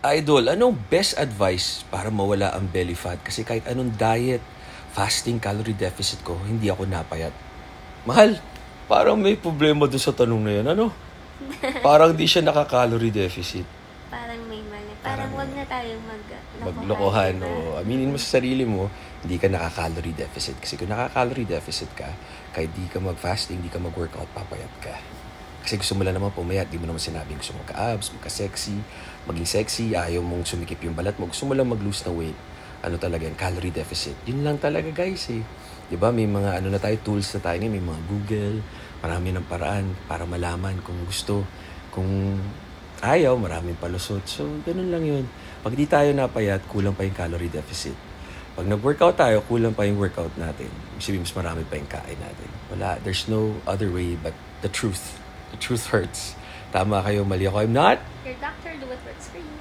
Idol, anong best advice para mawala ang belly fat? Kasi kahit anong diet, fasting, calorie deficit ko, hindi ako napayat. Mahal, parang may problema doon sa tanong na yan. Ano? Parang di siya naka-calorie deficit. Parang may mali. Parang wag na tayong Maglokohan. diba? O aminin mo sa sarili mo, hindi ka naka-calorie deficit. Kasi kung naka-calorie deficit ka, kahit di ka mag-fasting, di ka mag-workout, papayat ka. Kasi gusto mo lang naman pumayat, di mo naman sinabing gusto mo ka-abs, magka-sexy, maging sexy, ayaw mong sumikip yung balat mo, gusto mo lang mag-lose na weight. Ano talaga yan? Calorie deficit. Yun lang talaga guys eh. Diba? May mga ano na tayo, tools na tayo, may mga Google, marami ng paraan para malaman kung gusto. Kung ayaw, maraming palusot. So, ganun lang yun. Pag di tayo napayat, kulang pa yung calorie deficit. Pag nag-workout tayo, kulang pa yung workout natin. Sabihin, mas marami pa yung kain natin. Wala, there's no other way but the truth. The truth hurts. Tama kayo, mali ako. I'm not. Your doctor, do what works for you.